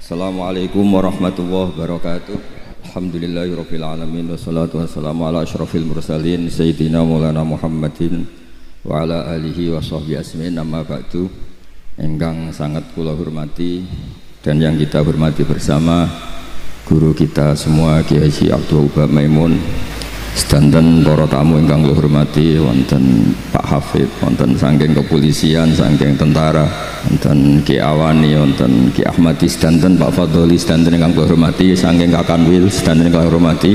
Assalamualaikum warahmatullahi wabarakatuh. Alhamdulillahirabbil alamin wassalatu wassalamu ala asyrafil mursalin sayyidina maulana Muhammadin wa ala alihi wa sahbihi asmin. Amma ba'du. Engkang sangat kula hormati dan yang kita hormati bersama guru kita semua Kiai Abdul Wahab Maimun, sedanten para tamu ingkang kula hormati, wonten Pak Hafid, wonten saking kepolisian, saking tentara, wonten Ki Awani, wonten Ki Ahmadi, sedanten Pak Fadoli, sedanten ingkang kula hormati, saking Kakanwil, sedanten ingkang kula hormati,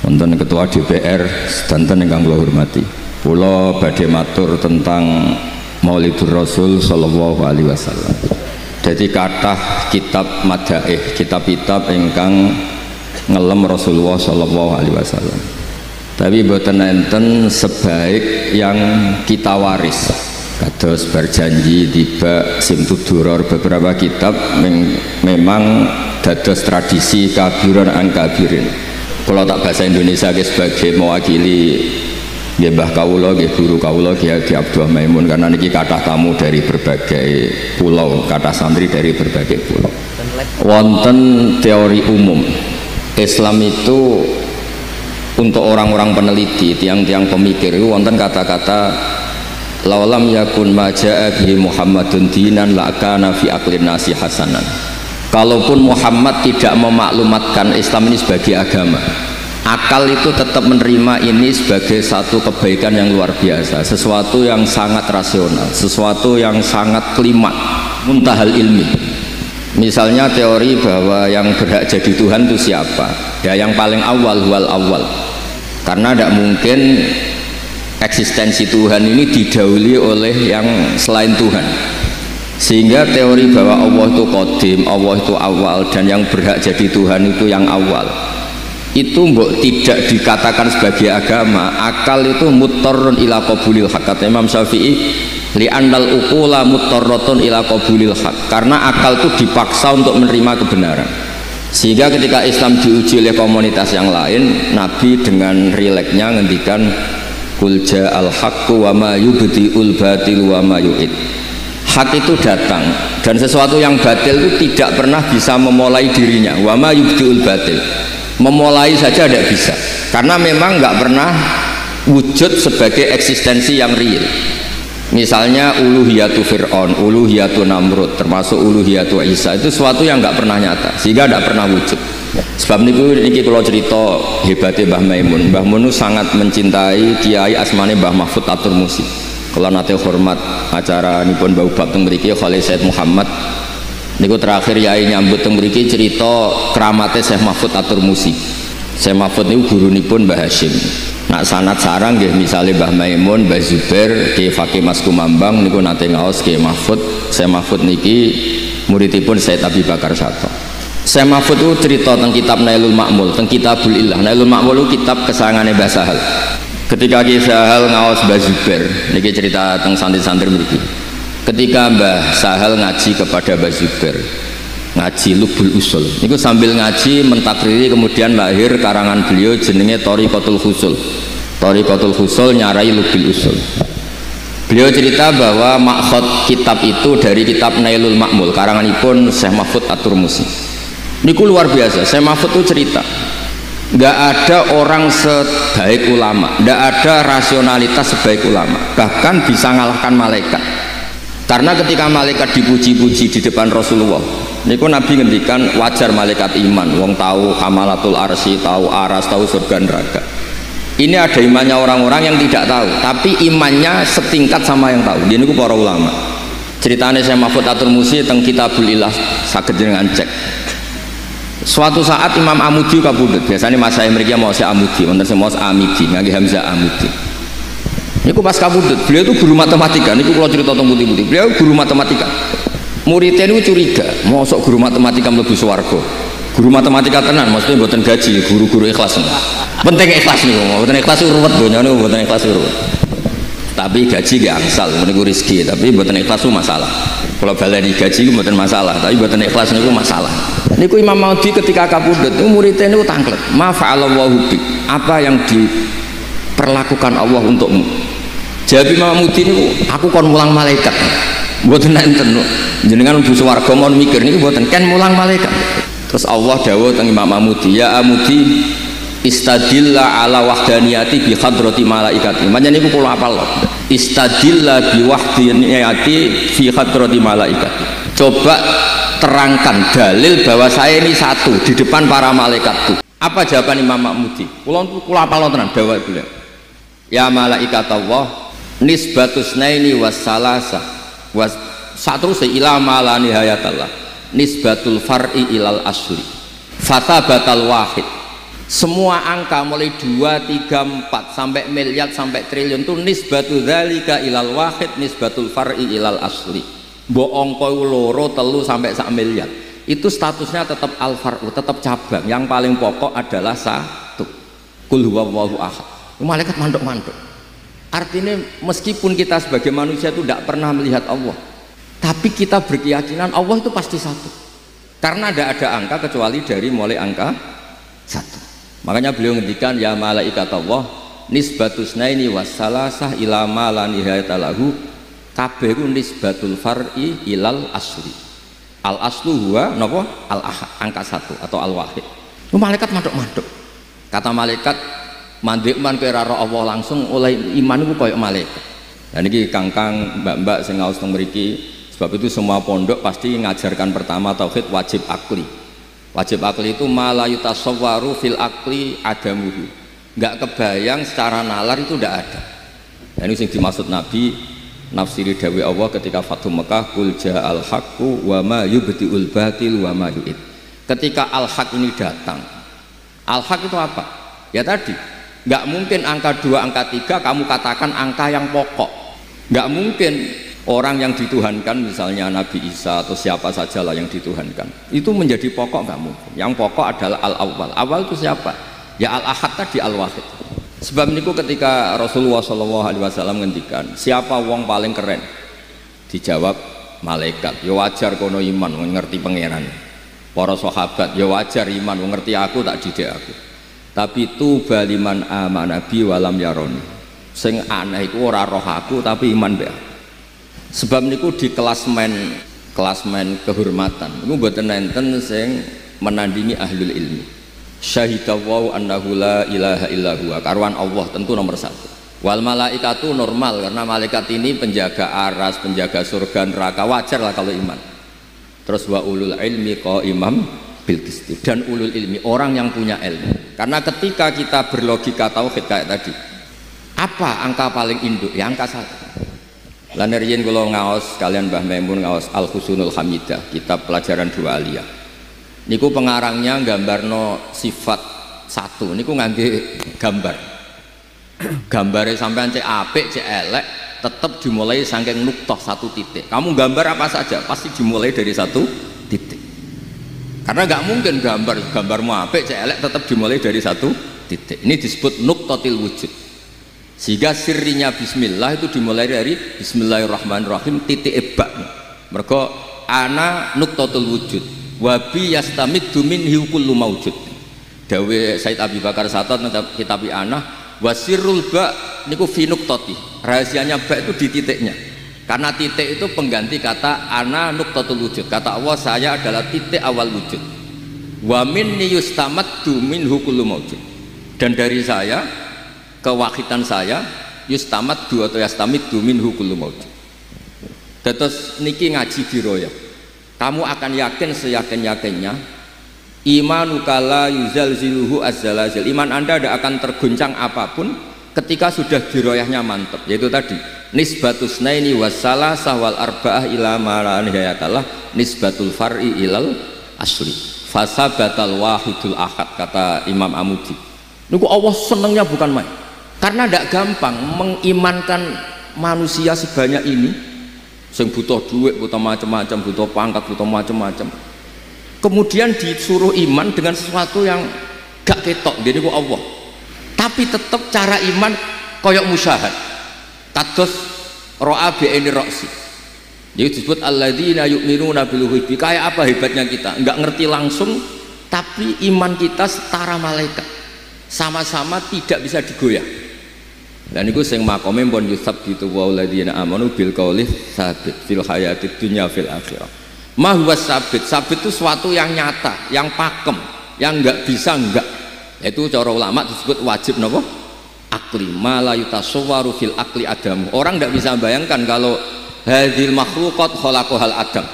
wonten Ketua DPR, sedanten ingkang kula hormati. Kula badhe matur tentang Maulidur Rasul sallallahu alaihi wasallam. Jadi kathah kitab madaih, kitab-kitab ingkang ngelem Rasulullah sallallahu alaihi wasallam. Tapi boten enten sebaik yang kita waris. Kados berjanji tiba simtuduror, beberapa kitab memang dados tradisi kabiran angkabirin. Kalau tak bahasa Indonesia sebagai mewakili Mbah kawula, guru kawula Kiai Abdul Maimun, karena niki kathah tamu dari berbagai pulau, kathah santri dari berbagai pulau. Wonten teori umum Islam itu untuk orang-orang peneliti, tiang-tiang pemikir itu wonten kata-kata laulam yakun maja'a bihi Muhammadun dinan la kana fi aqlin nasi hasanan. Kalaupun Muhammad tidak memaklumatkan Islam ini sebagai agama, akal itu tetap menerima ini sebagai satu kebaikan yang luar biasa, sesuatu yang sangat rasional, sesuatu yang sangat klimat, muntahal ilmi. Misalnya teori bahwa yang berhak jadi Tuhan itu siapa? Ya yang paling awal, wal awal. Karena tidak mungkin eksistensi Tuhan ini didahului oleh yang selain Tuhan. Sehingga teori bahwa Allah itu qadim, Allah itu awal, dan yang berhak jadi Tuhan itu yang awal, itu mbok tidak dikatakan sebagai agama. Akal itu muttarrun ila qabulil haq, kata Imam Syafi'i, li'annal uqula muttarratun ila qabulil haq, karena akal itu dipaksa untuk menerima kebenaran. Sehingga ketika Islam diuji oleh komunitas yang lain, Nabi dengan rileksnya ngendikan qul ja'al haqqu wa ma yubdi'ul batil wa ma yu'id. Hak itu datang dan sesuatu yang batil itu tidak pernah bisa memulai dirinya. Wa ma yubdi'ul batil, memulai saja tidak bisa, karena memang nggak pernah wujud sebagai eksistensi yang real. Misalnya uluhiyatu Fir'aun, uluhiyatu Namrud, termasuk uluhiyatu Isa, itu sesuatu yang nggak pernah nyata, sehingga tidak pernah wujud. Sebab niki kalau cerita hebatnya Mbah Maimun, Mbah Mun sangat mencintai Kiai asmane Mbah Mahfud Atur Musi. Kalau nate hormat acara nipun Mbah Ubab teng mriki Khalil Said Muhammad, niku terakhir yai nyambut teng mriki cerita keramate Syekh Mahfud Atur Musi. Syekh Mahfud niku gurunipun Mbah Hasyim. Nak sanad sarang nggih misale Mbah Maimun, Mbah Zubair, Ki Fakih Mas Kumambang niku nate ngaos Ki Mahfud. Syekh Mahfud niki muridipun Said Abi Bakar Sato. Syekh Mahfud itu cerita tentang kitab Nailul Ma'mul, tentang Kitabul Ilah. Nailul Ma'mul itu kitab kesayangane Mbah Sahal. Ketika Ki Sahal ngaos Mbah Zubair, niki cerita tentang santri-santri mriki. Ketika Mbah Sahal ngaji kepada Mbah Zubair, ngaji Lubul Usul, niku sambil ngaji mentakriri, kemudian lahir karangan beliau jenenge Thariqatul Husul. Thariqatul Husul nyarai Lubul Usul. Beliau cerita bahwa makhot kitab itu dari kitab Nailul Ma'mul, karanganipun Syekh Mahfud Atur Musi. Niku luar biasa. Syekh Mahfud itu cerita, nggak ada orang sebaik ulama, nggak ada rasionalitas sebaik ulama, bahkan bisa ngalahkan malaikat. Karena ketika malaikat dipuji-puji di depan Rasulullah, niku Nabi ngendikan wajar malaikat iman, wong tahu hamalatul arsy, tahu aras, tahu surga neraka. Ini ada imannya orang-orang yang tidak tahu, tapi imannya setingkat sama yang tahu. Ini niku para ulama. Ceritanya Syekh Mahfud Atur Musi teng Kitabul Ilah, saged jenengan cek. Suatu saat Imam Amudi kabudut, biasanya masa mereka mau si Amudi, wonten sing maos Amidi, ngangge Hamzah Amudi. Niku pas kabudut, beliau itu guru matematika. Niku kalau cerita tentang putih-putih, beliau guru matematika. Muridnya itu curiga, mosok guru matematika mlebu swarga. Guru matematika tenan, maksudnya mboten gaji, guru-guru ikhlas. Penting ikhlas niku, mboten ikhlas ruwet donya niku, mboten ikhlas ruwet. Tapi gaji gak angsal, niku rezeki, tapi mboten ikhlas itu masalah. Kalau baleni gaji itu mboten masalah, tapi mboten ikhlas niku masalah. Niku Imam Maudi ketika kabudut, niku muridnya niku tanglet. Ma fa'alallahu bi, apa yang diperlakukan Allah untukmu? Jawab Imam Mudi niku, aku kon mulang malaikat. Mboten enten. Jenengan mlebu swarga mon mikir niku mboten ken mulang malaikat. Terus Allah dawuh teng Imam Mudi, ya Amudi istadilla ala wahdaniyati bi hadrati malaikati. Manjen niku kula apal lho. Istadilla bi wahdaniyati fi hadrati malaikati. Coba terangkan dalil bahwa saya ini satu di depan para malaikatku. Apa jawaban Imam Mudi? Kula apal tenan dawuh beliau. Ya malaikatallah nisbatus naini wassalasa was satu ila ma la nihayatallah nisbatul far'i ilal asli fatabatal wahid. Semua angka mulai 2, 3, 4 sampai miliar sampai triliun itu nisbatu dzalika ilal wahid nisbatul far'i ilal asli. Mbok angka loro telu sampai 1 miliar itu statusnya tetap al far'u, tetap cabang. Yang paling pokok adalah satu, qul huwallahu ahad. Malaikat manduk-manduk. Artinya meskipun kita sebagai manusia itu tidak pernah melihat Allah, tapi kita berkeyakinan Allah itu pasti satu, karena tidak ada angka kecuali dari mulai angka satu. Makanya beliau ngendikan ya malaikatallah nisbatus naini wassalasah ila ma la nihayata lahu, kabeh ku nisbatul far'i ilal asli. Al aslu huwa napa? Al ahad, angka satu atau al wahid. Malaikat manduk-manduk. Kata malaikat, mandek man kira roh Allah langsung oleh iman itu koyok malaikat. Dan ini kangkang mbak-mbak sing ngaos teng mriki, sebab itu semua pondok pasti ngajarkan pertama tauhid wajib akli. Wajib akli itu mala yutasawwaru fil akli adamuhu. Enggak kebayang secara nalar itu tidak ada. Dan ini sing dimaksud Nabi nafsiri dawuh Allah ketika Fathu Mekah, qul ja'al haqqu wa ma yubtiul batil wa ma yu'id. Ketika al-haq ini datang, al-haq itu apa? Ya tadi nggak mungkin angka 2, angka 3 kamu katakan angka yang pokok. Nggak mungkin orang yang dituhankan misalnya Nabi Isa atau siapa sajalah yang dituhankan itu menjadi pokok, nggak mungkin. Yang pokok adalah al-awwal. Awal itu siapa? Ya al-ahad tadi, al-wahid. Sebab niku ketika Rasulullah SAW ngendikan siapa wong paling keren, dijawab malaikat. Ya wajar kono iman ngerti pangeran. Para sahabat ya wajar iman ngerti aku tak didik aku. Tapi tuba liman amanabi walam yaroni, sing aneh iku ora roh aku tapi iman be aku. Sebab niku di klasmen kehormatan niku mboten enten sing menandingi ahlul ilmi. Syahidallahu annahu la ilaha illa huwa, karuan Allah tentu nomor 1. Wal malaikatu normal karena malaikat ini penjaga aras, penjaga surga neraka, wajar lah kalau iman. Terus wa ulul ilmi qaimam bil qisti, dan ulul ilmi orang yang punya ilmu. Karena ketika kita berlogika tauhid kayak tadi, apa angka paling induk? Ya angka 1. Lan riyen kula ngaos kalian Mbah Maimun ngaos Al Husnul Hamidah, kitab pelajaran dua aliyah. Niku pengarangnya gambarno sifat 1 niku ngangge gambar. Gambare sampean cek apik cek elek tetap dimulai saking nuktah 1 titik. Kamu gambar apa saja pasti dimulai dari 1 titik. Karena nggak mungkin gambarmu apik cek elek tetap dimulai dari 1 titik. Ini disebut nuktatil wujud. Sehingga sirrinya bismillah itu dimulai dari bismillahirrahmanirrahim titik ebak. Mergo ana nuktatul wujud wa bi yastamiddu minhu kullu maujud. Dawe Said Abi Bakar Satot kitab ana wasirul ba niku fi nuktati. Rahasianya ba itu di titiknya. Karena titik itu pengganti kata ana nuktatul wujud. Kata Allah, saya adalah titik awal wujud. Wa minni yustamaddu minhu kullu maujud. Dan dari saya, kewahidan saya, yustamaddu atau yastamiddu minhu kullu maujud. Terus niki ngaji diroya. Kamu akan yakin seyakin-yakinnya imanuka la yuzalziluhu azzalazil. Iman Anda tidak akan terguncang apapun ketika sudah diroyahnya mantap, yaitu tadi nisbatus naini wassalasah wal arba'ah ila ma la nihayatallah nisbatul far'i ilal asli fasabatal wahidul ahad, kata Imam Amudi. Niku Allah senengnya bukan main, karena tidak gampang mengimankan manusia sebanyak ini yang butuh duit, butuh macam-macam, butuh pangkat, butuh macam-macam, kemudian disuruh iman dengan sesuatu yang gak ketok. Jadi kok Allah, tapi tetap cara iman koyok musyahad kados ro'a bi'aini roksi. Jadi disebut alladzina yu'minuna bil ghaibi. Kayak apa hebatnya kita, nggak ngerti langsung tapi iman kita setara malaikat, sama-sama tidak bisa digoyah. Dan niku sing makome pun yusabbitu waladina amanu bil qauli sabit fil hayatid dunya fil akhirah. Ma huwa sabit. Sabit itu sesuatu yang nyata, yang pakem, yang enggak bisa enggak. Itu cara ulama disebut wajib napa? Akli. Ma la yutasawwaru fil akli adam. Orang enggak bisa bayangkan kalau hadzil makhluqat khalaqahal adam.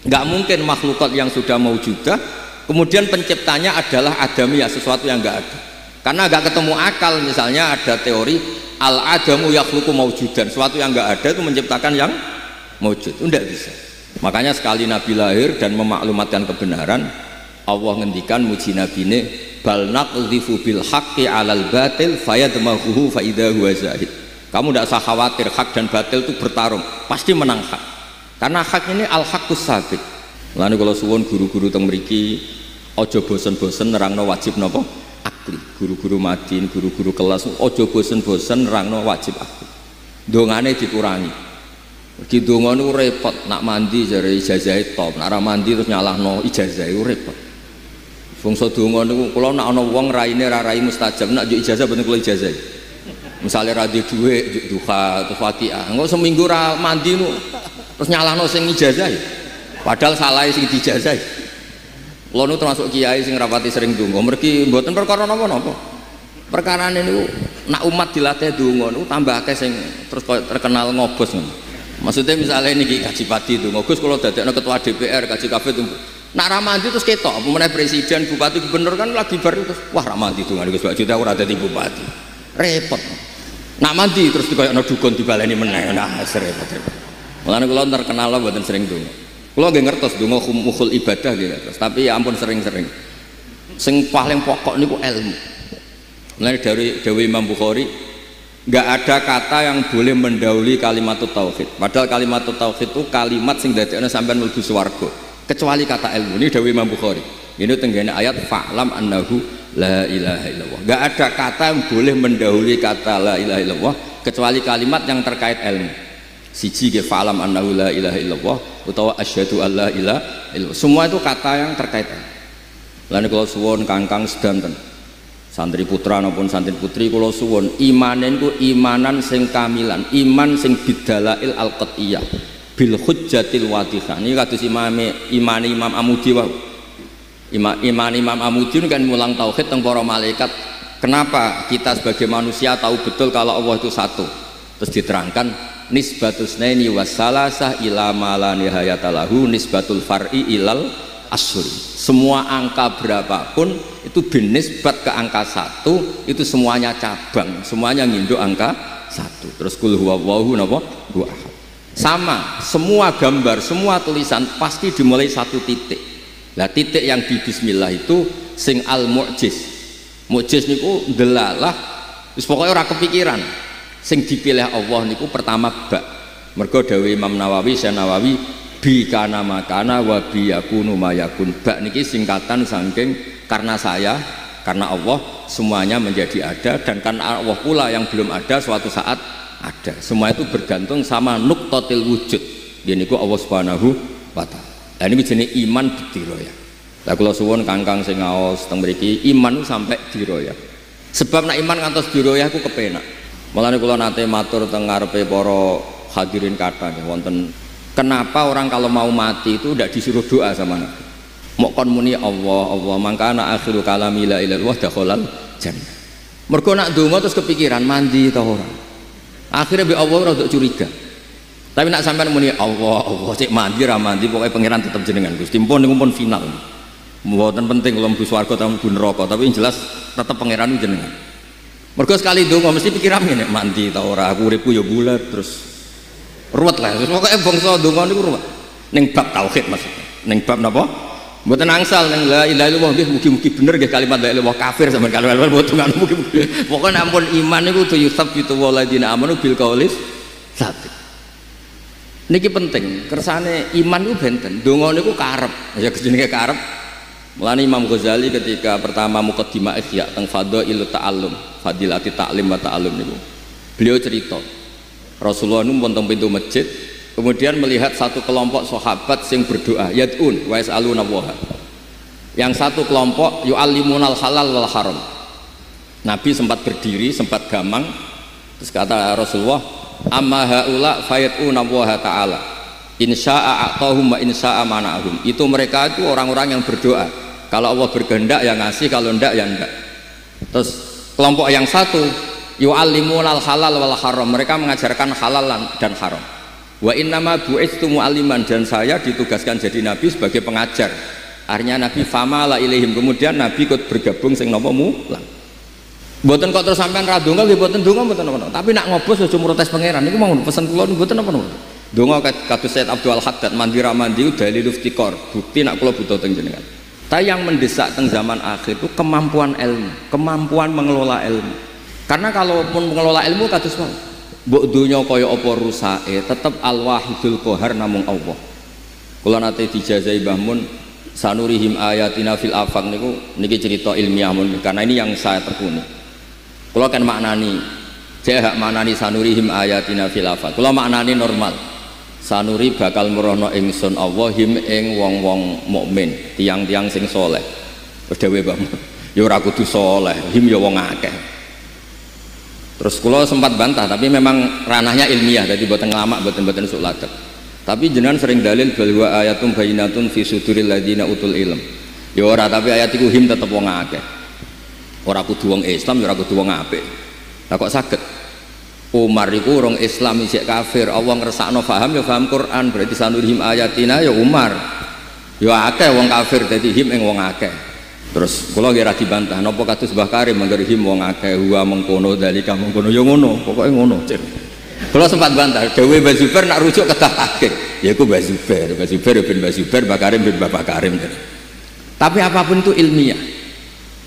Enggak mungkin makhlukat yang sudah maujudah kemudian penciptanya adalah adamiyah, sesuatu yang enggak ada. Karena agak ketemu akal. Misalnya ada teori al-adamu yakhluqu maujudan, sesuatu yang enggak ada itu menciptakan yang maujud, itu tidak bisa. Makanya sekali Nabi lahir dan memaklumatkan kebenaran, Allah ngendikan muji nabine bal naqdhifu bil haqqi 'alal batil fayadmaghuhu fa idza huwa zahid. Kamu tidak usah khawatir, hak dan batil itu bertarung, pasti menang hak. Karena hak ini al-haqqus sabit. Lalu kalau suwun guru-guru teng mriki ojo bosen-bosen nerangno wajib napa? Akli. Guru-guru madin, guru-guru kelas ojo bosen-bosen nerangno wajib akli. Dongane dikurangi. Mergi donga niku repot, nak mandi jare ijazahe top, nak ora mandi terus nyalahno ijazahe repot. Fungso donga niku kula nak ana wong raine ra rai mustajab, nak njuk ijazah boten kula ijazah. Misale ra duwe dhuwit njuk duha atau Fatihah, engko seminggu ra mandi niku terus nyalahno sing ijazah. Padahal salah sing dijazah. Kula niku termasuk kiai sing rapati sering donga, mergi mboten perkara napa-napa. Perkarane niku nak umat dilatih donga niku tambah akeh sing terus terkenal ngobos ngono. Maksudnya misalnya niki kaji pati donga, Gus kula dadekno ketua DPR kaji kabeh itu. Nak ra mandi terus ketok, apa meneh presiden, bupati, gubernur kan lagi bar terus wah ra mandi donga Gus Pak Juta ora dadi bupati. Repot. Nak mandi terus dikoyokno dukun dibaleni meneh. Nah, repot. Mulane kula terkenal mboten sering donga. Kula nggih ngertos donga mukhul ibadah nggih ngertos, tapi ya ampun sering-sering. Sing paling pokok niku ilmu. Mulane dari Dewi Imam Bukhari, nggak ada kata yang boleh mendahului kalimat tauhid. Padahal kalimat tauhid itu kalimat sing dadekno sampean mlebu swarga. Kecuali kata ilmu. Ini Dewi Imam Bukhari. Ini tenggene ayat fa'lam annahu la ilaha illallah. Nggak ada kata yang boleh mendahului kata la ilaha illallah kecuali kalimat yang terkait ilmu. Siji ge fa'lam annahu la ilaha illallah utawa asyhadu alla ilaha illallah. Semua itu kata yang terkait. Lan kula suwun Kangkang sedanten santri putra maupun santri putri kula suwun imanen ku imanan sing kamilan, iman sing bidalail al-qat'iyah bil hujjatil wadihah. Ini kados iman Imam Amudi wae. Iman Imam Amudi kan mulang tauhid teng para malaikat. Kenapa kita sebagai manusia tahu betul kalau Allah itu satu? Terus diterangkan nisbatusnaini wassalasah ila ma la nihayata lahu nisbatul far'i ilal asri. Semua angka berapapun itu binisbat ke angka satu, itu semuanya cabang, semuanya nginduk angka satu. Terus kul huwallahu napa huwa ahad. Sama, semua gambar, semua tulisan pasti dimulai satu titik. Lah titik yang di bismillah itu sing al mu'jiz. Mu'jiz niku delalah wis pokoke ora kepikiran. Sing dipilih Allah niku pertama ba. Mergo dawuh Imam Nawawi, Syekh Nawawi bi kana makana wa bi yakunu mayakun. Ba niki singkatan saking karena saya, karena Allah semuanya menjadi ada, dan karena Allah pula yang belum ada suatu saat ada. Semua itu bergantung sama nuktotil wujud. Ini ku Allah Subhanahu wa ta'ala. Nah ini jenis iman diroya. Lah kula suwun Kangkang sing ngaos teng mriki iman sampai diroya. Sebab nak iman ngantos diroya ku kepenak. Mulane kula nate matur teng ngarepe para hadirin kathah wonten, kenapa orang kalau mau mati itu tidak disuruh doa sama Nabi? Mok kon muni Allah Allah mangkana akhiru kalami la ilaha illallah dakhalal jannah. Mergo nak donga terus kepikiran mandi ta ora. Akhirnya be Allah rada curiga. Tapi nak sampean muni Allah Allah cek mandi ra mandi pokoke pangeran tetep jenengan Gusti. Pun niku pun final. Mboten penting kula mlebu swarga ta mlebu neraka, tapi yang jelas tetep pangeran jenengan. Mergo sekali donga mesti pikiran ngene mandi ta ora, aku uripku ya bulat terus ruwet lah. Pokoke bangsa donga niku ruwet. Ning bab tauhid maksudnya. Ning bab napa? Mboten angsal ning la ilaha illallah nggih mugi-mugi bener nggih kalimat la ilaha illallah kafir sampean kalimat mboten mugi-mugi. Pokoke ampun iman niku tu yusabbitu waladina amanu bil qaulis sabit. Niki penting, kersane iman niku benten. Donga niku karep. Ya jenenge karep. Mulane Imam Ghazali ketika pertama muqaddimah Ihya teng Fadhailut Ta'allum, Fadilati Ta'lim wa Ta'allum niku. Beliau cerita Rasulullah niku wonten pintu masjid. Kemudian melihat satu kelompok sahabat yang berdoa yad'un wa yas'aluna Allah. Yang satu kelompok yu'allimunal halal wal haram. Nabi sempat berdiri, sempat gamang Terus kata Rasulullah, amma haula fayatuna wa ta'ala insya'a a'tahum wa insya'a mana'ahum. Itu mereka itu orang-orang yang berdoa, kalau Allah berkehendak ya ngasih, kalau enggak ya enggak. Terus kelompok yang satu yu'allimunal halal wal haram, mereka mengajarkan halal dan haram. Wa innama bu'istu mu'alliman, dan saya ditugaskan jadi nabi sebagai pengajar. Akhirnya Nabi famala ilaihim, kemudian Nabi ikut bergabung sing napa mulang. Mboten kok terus sampean ra donga nggih mboten donga mboten napa. Tapi nak ngobos aja protes pangeran niku mau pesen kula mboten napa-napa. Donga kados Said Abdul Haddad mandi dalil iftikor, bukti nak kula butuh teng jenengan. Tapi yang mendesak teng zaman akhir itu kemampuan ilmu, kemampuan mengelola ilmu. Karena kalaupun mengelola ilmu kados wae, mbok donya kaya apa rusake, tetep al-wahidul qahar namung Allah. Kula nate dijazahi Mbah Mun sanurihim ayatina fil afaq niku niki cerita ilmiah mun, karena ini yang saya tekuni. Kula kan maknani, saya hak maknani sanurihim ayatina fil afaq. Kula maknani normal. Sanuri bakal merono ingsun Allah him ing wong-wong mukmin, tiang-tiang sing soleh. Wis dhewe Mbah Mun. Ya ora kudu soleh, him ya wong akeh. Terus kula sempat bantah, tapi memang ranahnya ilmiah, jadi boten nglamak, boten sulaket. Tapi jenengan sering dalil bahwa ayatum bayinatun fi suduril ladina utul ilm. Ya ora, tapi ayat iku him tetep wong akeh. Ora kudu wong Islam, ya ora kudu wong apik. Lah kok saged? Umar iku orang Islam isih kafir, Allah ngersakno paham ya paham Quran, berarti sanurihim ayatina ya Umar. Ya akeh wong kafir dadi him ing wong akeh. Terus kula nggih ra dibantah, napa kados Mbah Karim mangger him wong akeh huwa mengkono dalika mengkono ya ngono, pokoke ngono. Kula sempat bantah, dawuh Mbah Zubair nak rujuk ketahake. Ya iku Mbah Zubair ya bin Mbah Zubair, Mbah Karim bin Mbah Karim. Tapi apapun itu ilmiah.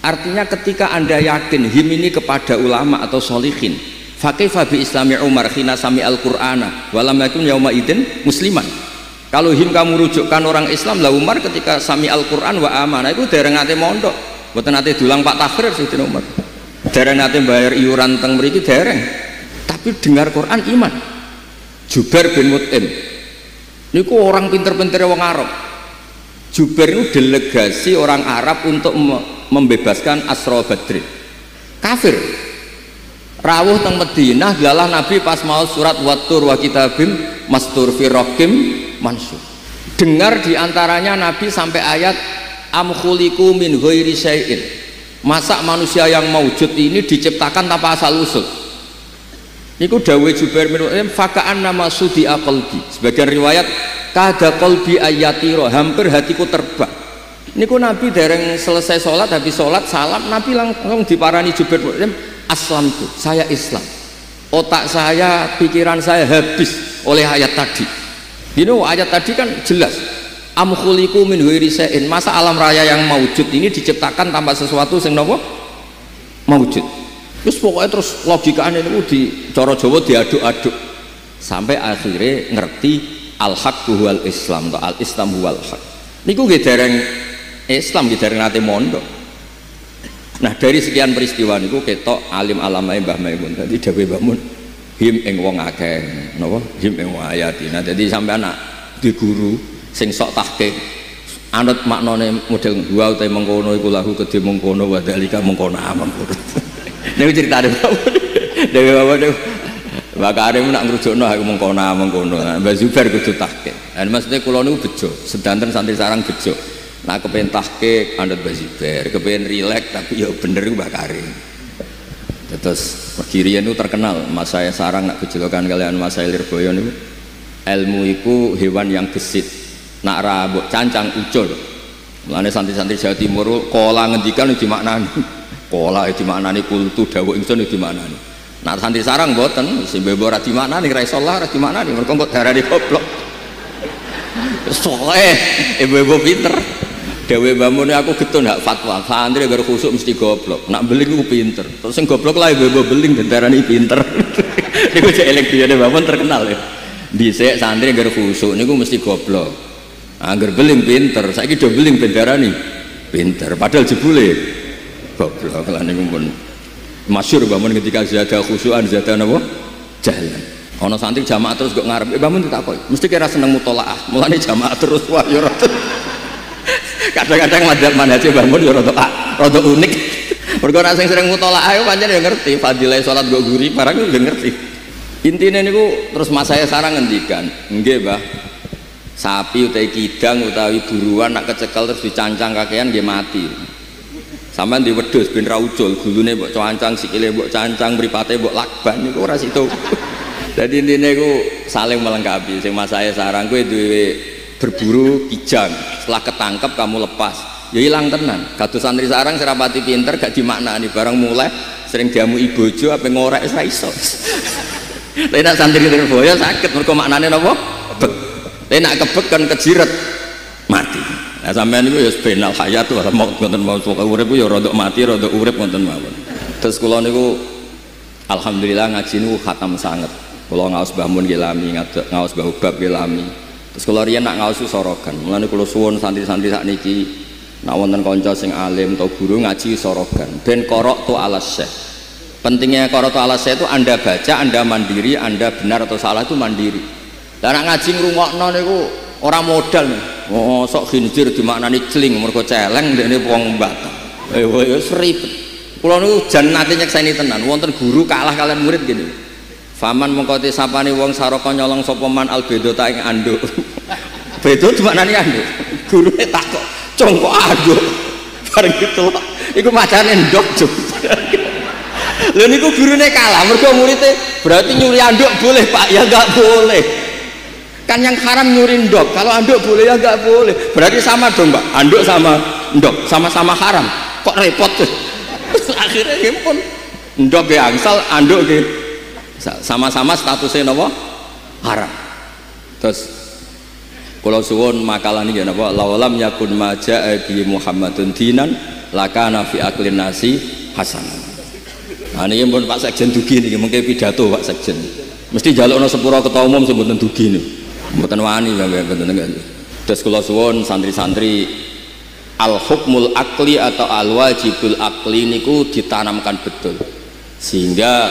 Artinya ketika Anda yakin him ini kepada ulama atau sholihin, fakaifa bi islami Umar khina sami al-Qur'ana walam yakun yauma idin musliman. Kalau him kamu rujukkan orang Islam, lah Umar ketika sami al-Qur'an wa amanah itu dereng ate mondok, mboten ate dulang Pak Tahrir Sayyidina Umar. Dereng ate bayar iuran teng mriki dereng. Tapi dengar Quran iman. Jubair bin Mut'im niku orang pinter-pinter wong Arab. Jubair itu delegasi orang Arab untuk membebaskan Asra Badrin. Kafir. Rawuh teng Madinah dalah Nabi pas mau surat Wattur wa kitabim mastur fi raqim mansur. Dengar diantaranya Nabi sampai ayat am khuliqu min ghairi syai'in. Masa manusia yang maujud ini diciptakan tanpa asal usul. Niku dawuh Jubair bin Mut'im faka'an nama sudi qalbi. Sebagian riwayat kada qalbi ayatiro, hampir hatiku terbang. Niku Nabi dereng selesai sholat, habis sholat salam Nabi langsung diparani Jubair bin Mut'im, aslam itu saya Islam, otak saya, pikiran saya habis oleh ayat tadi. Ini ayat tadi kan jelas am khuliqu min ghairi syai'in, masa alam raya yang maujud ini diciptakan tanpa sesuatu sing napa maujud. Terus pokoknya terus logikanya itu di cara Jawa diaduk-aduk sampai akhirnya ngerti al-haqqu wal islam atau al-islam wal haq. Niku nggih dereng Islam nggih dereng nate mondok. Nah, dari sekian peristiwa niku ketok alim alamae Mbah Maimun. Dadi dawuh Mbah Mun him ing wong akeh napa him ing wong ayatina. Dadi sampean nak di guru sing sok tahqiq anut maknane model wa te mengkono iku lahu kedhe mengkono wa dalika mengkono mengkono. Niku critane Dewi Bapak niku Mbak Karim nak ngrujukno aku mengkono. Mbak Zubair kudu tahqiq. Lan maksudnya kula niku bejo, sedanten santri sarang bejo. Nah kepen tahqiq anut Mbak Zubair, kepen rileks tapi ya bener Mbak Karim. Terus Kirian itu terkenal, Mas saya sarang nak gejolokan kalian Mas saya Lirboyo niku. Ilmu iku hewan yang gesit. Nak ra mbok cancang ucul. Mulane santri-santri Jawa Timur kala ngendikan dimaknani. Pola itu maknani kultu dawuh ingsun itu maknani. Nah santri sarang mboten, sing mbok ora dimaknani ra iso lah, ora dimaknani mergo kok darane goblok. Soale ibu-ibu pinter. Dewe mbamune aku getun hak fatwa, santri agar khusuk mesti goblok. Nak beling ku pinter. Terus sing goblok lah ibu-ibu beling darani pinter. Niku cek elektrikane mbamune terkenal ya. Dhisik santri agar khusuk niku mesti goblok. Angger beling pinter, saiki do beling ben darani pinter. Padahal jebule goblok lan niku pun masyhur bangun ketika zada khusyuan zada napa jalan. Ana santri jamaah terus kok ngarep bangun ditakoki mesti kira seneng mutolaah mulane jamaah terus wah ya rada kadang-kadang manhaje bangun ya rada unik Mergo nek sing sering mutolaah ayo pancen ya ngerti fadilah salat go guri barang yo ngerti. Intine niku terus mas saya sarang ngendikan, nggih Mbah. Sapi utawi kidang utawi buruan nak kecekel terus dicancang kakean nggih mati. Sampeyan di wedhus ben ra ucul, gulune mbok cancang, sikile mbok cancang, mripate mbok lakban niku ora situ. Jadi intine iku saling melengkapi. Sing mas saya sarang kowe duwe berburu kijang, setelah ketangkep kamu lepas. Ya hilang tenan. Kados santri sarang serapati pinter gak dimaknani barang mulai sering diamu ibojo ape ngorek ora iso. Tapi nak santri terboya sakit mergo maknane napa? Kebek. Tapi nak kebek kan kejiret mati. Nah sampean niku ya benal hayat wa maut ngoten mau urip ya rada mati rada urip ngoten mawon. Terus kula niku alhamdulillah ngaji niku khatam sanget. Kula ngaos Mbah Mun nggih lami, ngaos Mbah Ubab nggih lami. Terus kula riyen nak ngaos sorogan. Mulane kula suwun santri-santri sakniki nak wonten kanca sing alim atau guru ngaji sorogan ben korok tu alas syekh. Pentingnya korok tu alas syekh itu Anda baca, Anda mandiri, Anda benar atau salah itu mandiri. Dan nak ngaji ngrungokno niku ora modal. Oh, sok khinzir dimaknani cling mergo celeng ndekne wong Batak. Wis ribet. Kula niku jan nate nyekseni tenan, wonten guru kalah kalian murid gini. Faman mengkoti sapane wong saraka nyolong sapa man albedo ta ing anduk. Bedo dimaknani anduk. Gurune takok congkok aduk bareng gitu iku macane ndok juk lho niku gurune kalah mergo muridnya berarti nyuri anduk boleh Pak ya enggak boleh kan yang haram nyuri ndok kalau anduk boleh ya enggak boleh berarti sama dong Pak anduk sama ndok sama-sama haram kok repot tuh akhirnya pun ndok ya angsal anduk ya sama-sama statusnya apa haram terus kalau suwun makalah ini napa lawalam yakun maja bi Muhammadun dinan lakana fi aklin nasi hasan. Nah niki pun Pak Sekjen dugi niki mengke pidato Pak Sekjen. Mesti njalukno sepura ketua umum sing mboten dugi niku. Mboten wani mboten enggak. Terus kula suwun santri-santri al hukmul akli atau al wajibul akli niku ditanamkan betul. Sehingga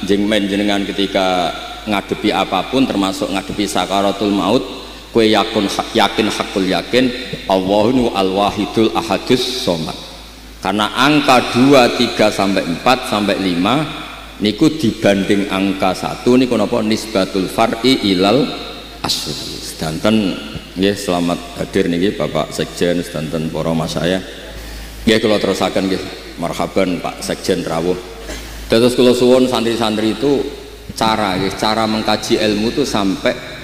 jenengan ketika ngadepi apapun termasuk ngadepi sakaratul maut kue yakin hakul yakin Allahu al-wahidul ahadus somad karena angka 2, 3 sampai 4 sampai 5 niku dibanding angka 1 niku napa nisbatul far'i ilal asli sedanten nggih selamat hadir niki Bapak Sekjen sedanten para mas saya nggih kula terusaken nggih marhaban Pak Sekjen rawuh terus kula suwun santri-santri itu cara mengkaji ilmu itu sampai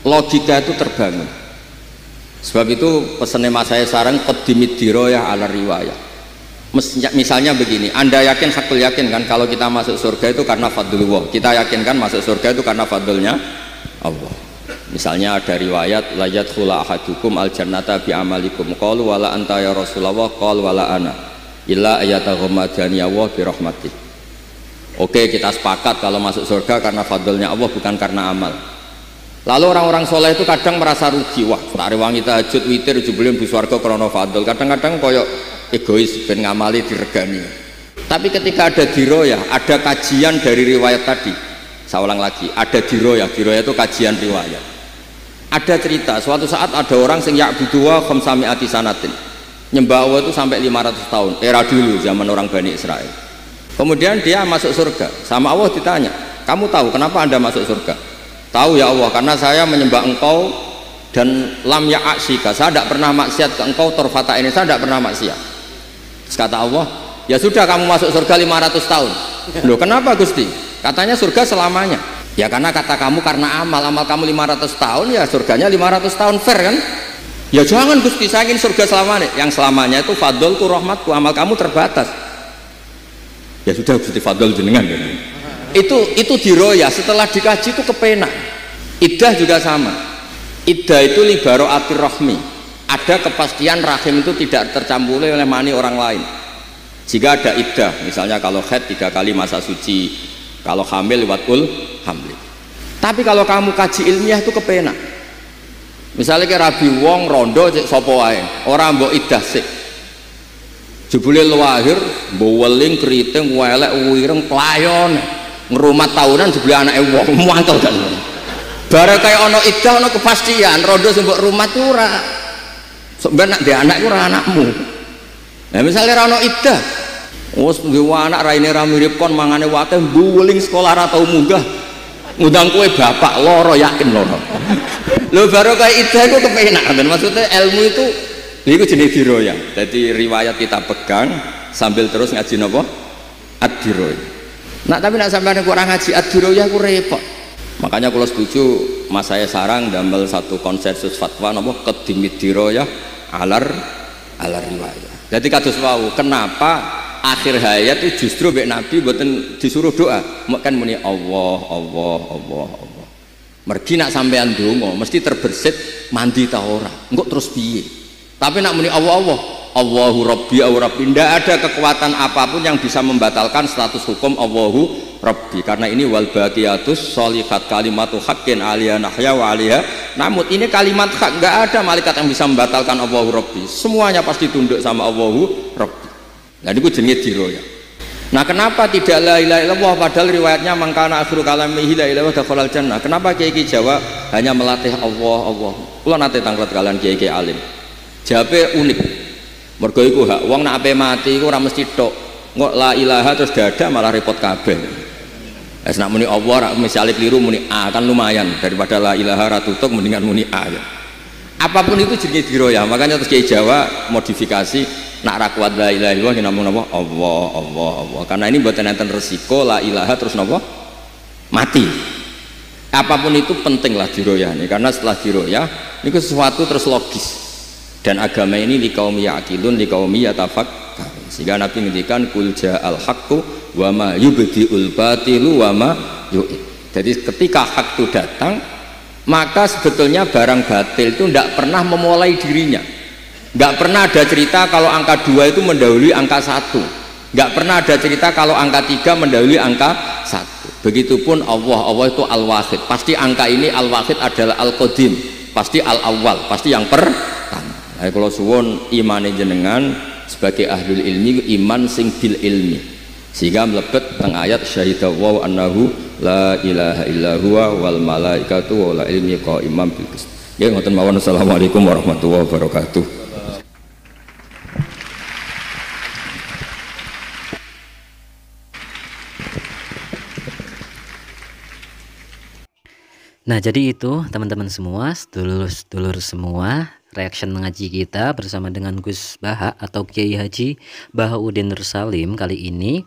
logika itu terbangun. Sebab itu pesannya mas saya sarang qaddimid dirayah ala riwayah. Misalnya begini, Anda yakin hakul yakin kan kalau kita masuk surga itu karena fadlullah. Kita yakin kan masuk surga itu karena fadlnya Allah. Misalnya ada riwayat la yadkhula ahadukum al jannata bi amalikum qalu wala anta ya Rasulullah qala wala ana illa ayataghammadani Allah bi rahmatih. Oke, kita sepakat kalau masuk surga karena fadlnya Allah bukan karena amal. Lalu orang-orang soleh itu kadang merasa rugi, wah tak rewangi tahajud witir jebule mlebu swarga krana fadl. Kadang-kadang koyok egois ben ngamali diregani. Tapi ketika ada diroyah, ada kajian dari riwayat tadi. Saya ulang lagi, ada diroyah itu kajian riwayat. Ada cerita, suatu saat ada orang sing ya'buduwa khamsami'ati sanatin. Nyembah Allah itu sampai 500 tahun, era dulu zaman orang Bani Israel. Kemudian dia masuk surga, sama Allah ditanya, kamu tahu kenapa Anda masuk surga? Tahu ya Allah, karena saya menyembah engkau dan lam ya'asyika, saya tidak pernah maksiat ke engkau torfata ini, saya tidak pernah maksiat. Terus kata Allah, ya sudah kamu masuk surga 500 tahun. Loh kenapa Gusti? Katanya surga selamanya. Ya karena kata kamu karena amal kamu 500 tahun ya surganya 500 tahun fair kan? Ya jangan Gusti, saya ingin surga selamanya. Yang selamanya itu fadlku rahmatku, amal kamu terbatas. Ya sudah Gusti fadl jenengan kan? Itu diroya setelah dikaji itu kepenak. Iddah juga sama. Iddah itu libaro atir rahmi, ada kepastian rahim itu tidak tercampuri oleh mani orang lain. Jika ada iddah, misalnya kalau haid 3 kali masa suci, kalau hamil lewat hamil. Tapi kalau kamu kaji ilmiah itu kepenak. Misalnya kayak Rabi Wong rondo cek sapa wae, ora mbok iddah sik. Jebule lahir mbok weling keriting welek wireng playon. Ngerumat tahunan jebule anake wong muantel kan. Bare kaya ana iddah ana kepastian, rondo sing mbok rumat ku ora. Sok ben nek ndek anak ku ora anakmu. Nah misalnya ra ana iddah, Wes duwe anak raine ra mirip kon mangane wate mbuling sekolah ra tau munggah. Ngundang kowe bapak loro yakin loro. Lho baru kayak itu aku kepenak kan maksudnya ilmu itu jenis diroya. Jadi riwayat kita pegang sambil terus ngaji napa? Ad-diroya. Nah tapi nak sampean kurang ngaji ad-diroya aku repot. Makanya kalau setuju mas saya sarang damel satu konsensus fatwa napa qadimid diroya alar riwayat. Jadi kados wau kenapa akhir hayat itu justru mbek Nabi mboten disuruh doa, kan muni Allah Allah Allah Allah. Mergi nak sampean donga mesti terbersit mandi ta ora, engko terus piye. Tapi nak muni Allah Allah Allahu Rabbi au Rabbi, tidak ada kekuatan apapun yang bisa membatalkan status hukum Allahu Rabbi, karena ini wal baqiyatus sholihat kalimatu haqqin aliyah nahya wa aliyah namut. Ini kalimat hak, nggak ada malaikat yang bisa membatalkan Allahu Rabbi, semuanya pasti tunduk sama Allahu Rabbi. Nah ini jenenge diroya. Nah kenapa tidak la ilaha illallah padahal riwayatnya mangkana akhiru kalamihi la ilaha dakhalal jannah. Kenapa kiai Jawa hanya melatih Allah Allah? Kula nate tanglet kalian kiai alim. Jawabe unik. Mergo iku hak wong nek ape mati iku ora mesti tok. Engko la ilaha terus dada malah repot kabeh. Wis nek muni Allah misale keliru muni A kan lumayan daripada la ilaha ra tutuk mendingan muni A. Ya. Apapun itu jenenge diroya. Makanya terus kiai Jawa modifikasi nak ra kuat la ilaha illallah namung napa Allah Allah Allah. Karena ini mboten enten resiko la ilaha terus napa mati. Apapun itu pentinglah diroya nih, karena setelah diroya ini sesuatu terus logis. Dan agama ini liqaumi yaqilun liqaumi yatafakkarun. Sehingga Nabi ngendikan kul ja'al haqqu wa ma yubdiul batilu wa ma yu'id. Jadi ketika hak itu datang, maka sebetulnya barang batil itu tidak pernah memulai dirinya. Nggak pernah ada cerita kalau angka 2 itu mendahului angka 1. Nggak pernah ada cerita kalau angka 3 mendahului angka 1. Begitupun Allah itu al-wahid. Pasti angka ini al-wahid adalah al-qadim. Pasti al-awwal, pasti yang pertama. Nah, kalau suwun imane jenengan sebagai ahlul ilmi iman sing bil ilmi. Sehingga melebet teng ayat syahidallahu annahu la ilaha illa huwa wal malaikatu wa la ilmi qaiman bil qist. Nggih ngoten mawon. Assalamualaikum warahmatullahi wabarakatuh. Nah jadi itu teman-teman semua, sedulur-sedulur semua, reaction mengaji kita bersama dengan Gus Baha atau Kiai Haji Bahauddin Nur Salim kali ini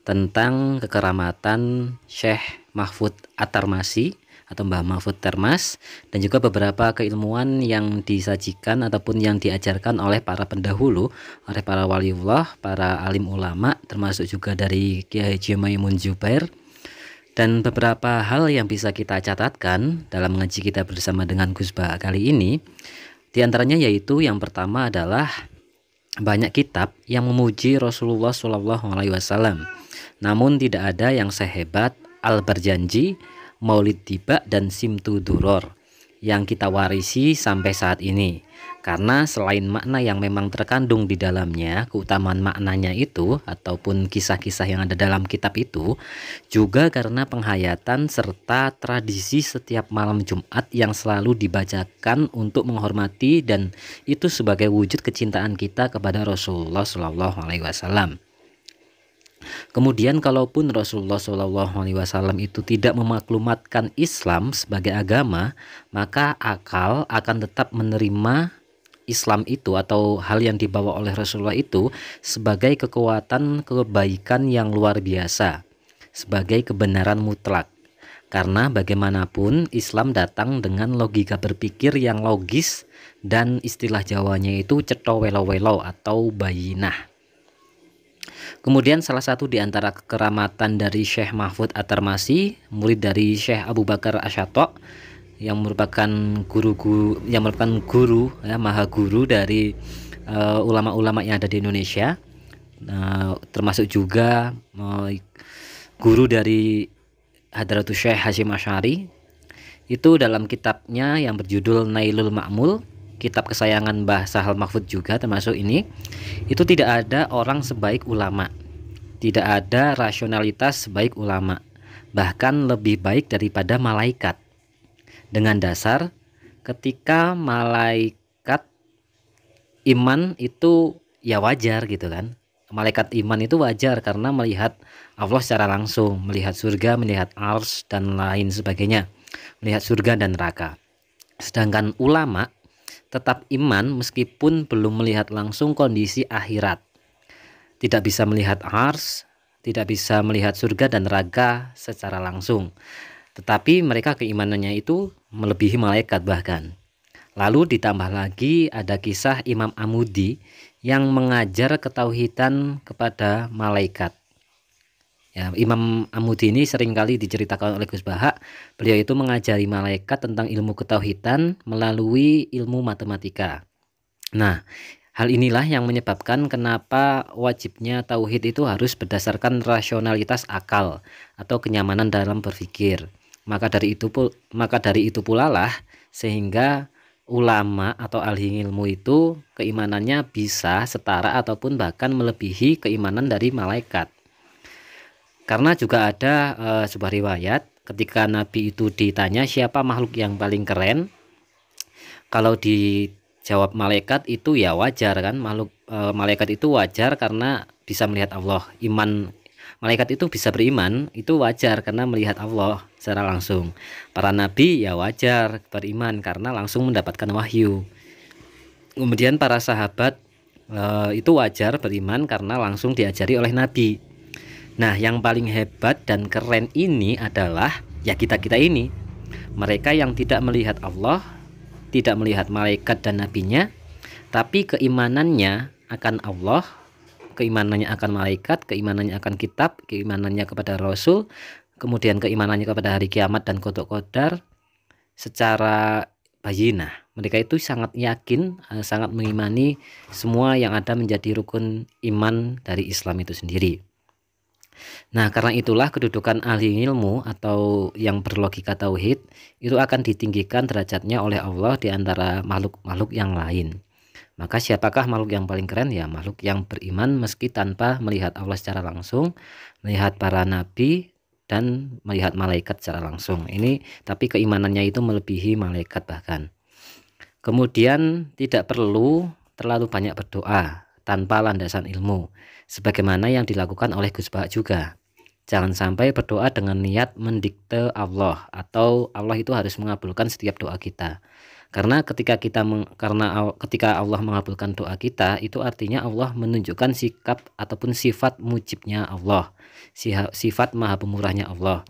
tentang kekeramatan Syekh Mahfud At-Tarmasi atau Mbah Mahfud Termas, dan juga beberapa keilmuan yang disajikan ataupun yang diajarkan oleh para pendahulu, oleh para waliullah, para alim ulama, termasuk juga dari Kiai Haji Maimun Jubair. Dan beberapa hal yang bisa kita catatkan dalam ngaji kita bersama dengan Gus Bah kali ini, diantaranya yaitu yang pertama adalah banyak kitab yang memuji Rasulullah SAW, namun tidak ada yang sehebat Al-Barjanji, Maulid Tiba, dan Simtu Duror yang kita warisi sampai saat ini. Karena selain makna yang memang terkandung di dalamnya, keutamaan maknanya itu ataupun kisah-kisah yang ada dalam kitab itu, juga karena penghayatan serta tradisi setiap malam Jumat yang selalu dibacakan untuk menghormati, dan itu sebagai wujud kecintaan kita kepada Rasulullah SAW. Kemudian kalaupun Rasulullah SAW itu tidak memaklumatkan Islam sebagai agama, maka akal akan tetap menerima Islam itu atau hal yang dibawa oleh Rasulullah itu sebagai kekuatan kebaikan yang luar biasa, sebagai kebenaran mutlak. Karena bagaimanapun Islam datang dengan logika berpikir yang logis, dan istilah Jawanya itu cetha welo-welo atau bayinah. Kemudian salah satu di antara kekeramatan dari Syekh Mahfud At-Tarmasi, murid dari Syekh Abu Bakar Asyatok, yang merupakan guru ya, maha guru dari ulama-ulama yang ada di Indonesia, termasuk juga guru dari Hadratus Syekh Hasyim Asy'ari. Itu dalam kitabnya yang berjudul Nailul Ma'mul, kitab kesayangan Mbah Sahal Mahfud juga termasuk ini, itu tidak ada orang sebaik ulama, tidak ada rasionalitas sebaik ulama, bahkan lebih baik daripada malaikat. Dengan dasar ketika malaikat iman itu ya wajar gitu kan, malaikat iman itu wajar karena melihat Allah secara langsung, melihat surga, melihat ars dan lain sebagainya, melihat surga dan neraka. Sedangkan ulama tetap iman meskipun belum melihat langsung kondisi akhirat, tidak bisa melihat ars, tidak bisa melihat surga dan neraka secara langsung, tetapi mereka keimanannya itu melebihi malaikat bahkan. Lalu ditambah lagi ada kisah Imam Amudi yang mengajar ketauhidan kepada malaikat. Ya, Imam Amudi ini seringkali diceritakan oleh Gus Baha. Beliau itu mengajari malaikat tentang ilmu ketauhidan melalui ilmu matematika. Nah, hal inilah yang menyebabkan kenapa wajibnya tauhid itu harus berdasarkan rasionalitas akal atau kenyamanan dalam berpikir. Maka dari itu pula lah sehingga ulama atau ahli ilmu itu keimanannya bisa setara ataupun bahkan melebihi keimanan dari malaikat. Karena juga ada sebuah riwayat ketika Nabi itu ditanya siapa makhluk yang paling keren, kalau dijawab malaikat itu ya wajar kan, malaikat itu wajar karena bisa melihat Allah. Malaikat itu bisa beriman itu wajar karena melihat Allah secara langsung. Para nabi ya wajar beriman karena langsung mendapatkan wahyu. Kemudian para sahabat itu wajar beriman karena langsung diajari oleh nabi. Nah, yang paling hebat dan keren ini adalah ya kita-kita ini. Mereka yang tidak melihat Allah, tidak melihat malaikat dan nabinya, tapi keimanannya akan Allah, keimanannya akan malaikat, keimanannya akan kitab, keimanannya kepada Rasul, kemudian keimanannya kepada hari kiamat dan qada qadar secara bayinah. Mereka itu sangat yakin, sangat mengimani semua yang ada menjadi rukun iman dari Islam itu sendiri. Nah, karena itulah kedudukan ahli ilmu atau yang berlogika tauhid itu akan ditinggikan derajatnya oleh Allah di antara makhluk-makhluk yang lain. Maka siapakah makhluk yang paling keren? Ya makhluk yang beriman meski tanpa melihat Allah secara langsung, melihat para nabi dan melihat malaikat secara langsung. Ini tapi keimanannya itu melebihi malaikat bahkan. Kemudian tidak perlu terlalu banyak berdoa tanpa landasan ilmu, sebagaimana yang dilakukan oleh Gus Baha juga. Jangan sampai berdoa dengan niat mendikte Allah atau Allah itu harus mengabulkan setiap doa kita. Karena ketika Allah mengabulkan doa kita, itu artinya Allah menunjukkan sikap ataupun sifat mujibnya Allah, sifat maha pemurahnya Allah.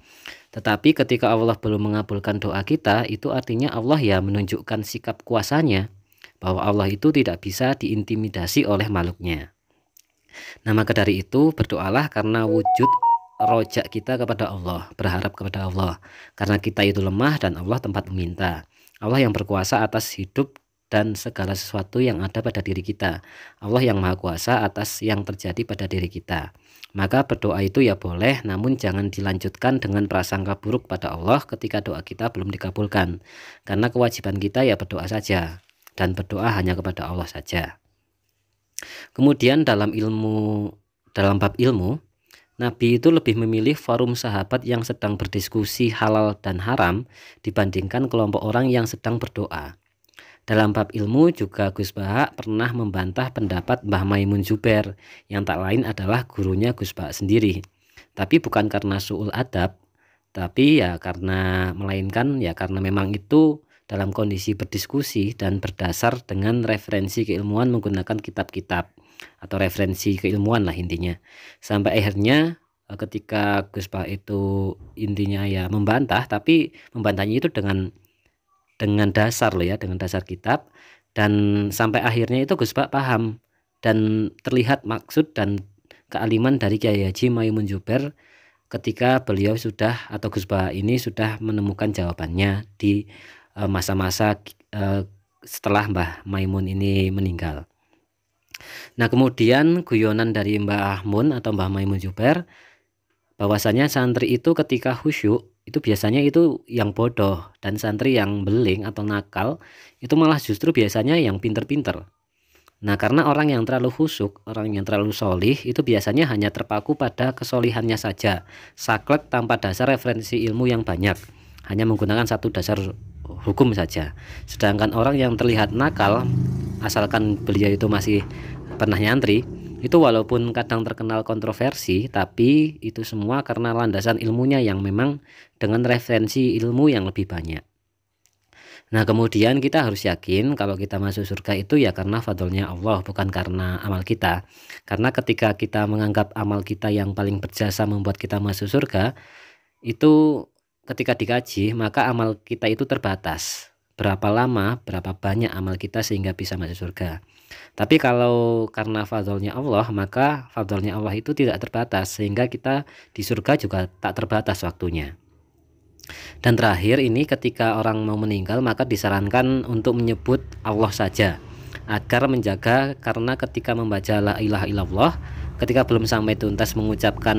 Tetapi ketika Allah belum mengabulkan doa kita, itu artinya Allah ya menunjukkan sikap kuasanya, bahwa Allah itu tidak bisa diintimidasi oleh makhluknya. Nah, maka dari itu berdoalah karena wujud rojak kita kepada Allah, berharap kepada Allah. Karena kita itu lemah dan Allah tempat meminta. Allah yang berkuasa atas hidup dan segala sesuatu yang ada pada diri kita. Allah yang maha kuasa atas yang terjadi pada diri kita. Maka berdoa itu ya boleh, namun jangan dilanjutkan dengan prasangka buruk pada Allah ketika doa kita belum dikabulkan. Karena kewajiban kita ya berdoa saja, dan berdoa hanya kepada Allah saja. Kemudian dalam bab ilmu, Nabi itu lebih memilih forum sahabat yang sedang berdiskusi halal dan haram dibandingkan kelompok orang yang sedang berdoa. Dalam bab ilmu juga Gus Baha pernah membantah pendapat Mbah Maimun Zubair yang tak lain adalah gurunya Gus Baha sendiri. Tapi bukan karena su'ul adab, tapi ya karena memang itu dalam kondisi berdiskusi dan berdasar dengan referensi keilmuan menggunakan kitab-kitab atau referensi keilmuan lah intinya. Sampai akhirnya ketika Gus Baha itu intinya ya membantah, tapi membantahnya itu dengan dasar loh ya, dengan dasar kitab, dan sampai akhirnya itu Gus Baha paham dan terlihat maksud dan kealiman dari Kyai Haji Maimun Zubair ketika beliau Gus Baha ini sudah menemukan jawabannya di masa-masa setelah Mbah Maimun ini meninggal. Nah, kemudian guyonan dari Mbah Mun atau Mbah Maimun Zubair bahwasanya santri itu ketika khusyuk itu biasanya itu yang bodoh, dan santri yang beling atau nakal itu malah justru biasanya yang pinter-pinter. Nah, karena orang yang terlalu khusyuk, orang yang terlalu solih itu biasanya hanya terpaku pada kesolihannya saja, saklek tanpa dasar referensi ilmu yang banyak, hanya menggunakan satu dasar hukum saja. Sedangkan orang yang terlihat nakal, asalkan beliau itu masih pernah nyantri, Itu walaupun kadang terkenal kontroversi, tapi itu semua karena landasan ilmunya yang memang dengan referensi ilmu yang lebih banyak. Nah, kemudian kita harus yakin kalau kita masuk surga itu ya karena fadlnya Allah, bukan karena amal kita. Karena ketika kita menganggap amal kita yang paling berjasa membuat kita masuk surga, itu ketika dikaji, maka amal kita itu terbatas. Berapa lama, berapa banyak amal kita sehingga bisa masuk surga. Tapi kalau karena fadlnya Allah, maka fadlnya Allah itu tidak terbatas, sehingga kita di surga juga tak terbatas waktunya. Dan terakhir ini ketika orang mau meninggal maka disarankan untuk menyebut Allah saja agar menjaga, karena ketika membaca la ilaha illallah, ketika belum sampai tuntas mengucapkan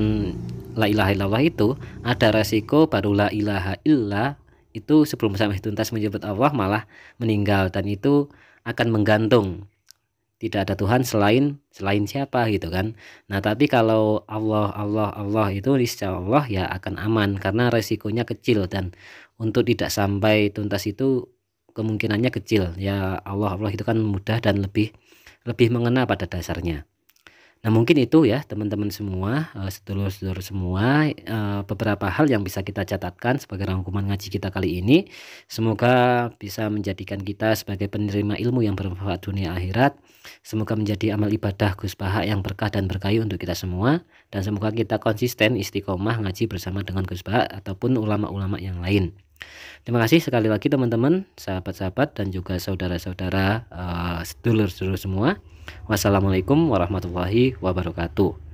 la ilaha illallah itu ada resiko baru la ilaha illa itu sebelum sampai tuntas menyebut Allah malah meninggal, dan itu akan menggantung tidak ada Tuhan selain siapa gitu kan. Nah, tapi kalau Allah Allah Allah itu insya Allah ya akan aman karena resikonya kecil, dan untuk tidak sampai tuntas itu kemungkinannya kecil. Ya Allah Allah itu kan mudah dan lebih mengena pada dasarnya. Nah, mungkin itu ya teman-teman semua, sedulur-sedulur semua, beberapa hal yang bisa kita catatkan sebagai rangkuman ngaji kita kali ini. Semoga bisa menjadikan kita sebagai penerima ilmu yang bermanfaat dunia akhirat. Semoga menjadi amal ibadah Gus Baha yang berkah dan berkahi untuk kita semua. Dan semoga kita konsisten istiqomah ngaji bersama dengan Gus Baha ataupun ulama-ulama yang lain. Terima kasih sekali lagi teman-teman, sahabat-sahabat dan juga saudara-saudara, sedulur-sedulur semua. Wassalamualaikum warahmatullahi wabarakatuh.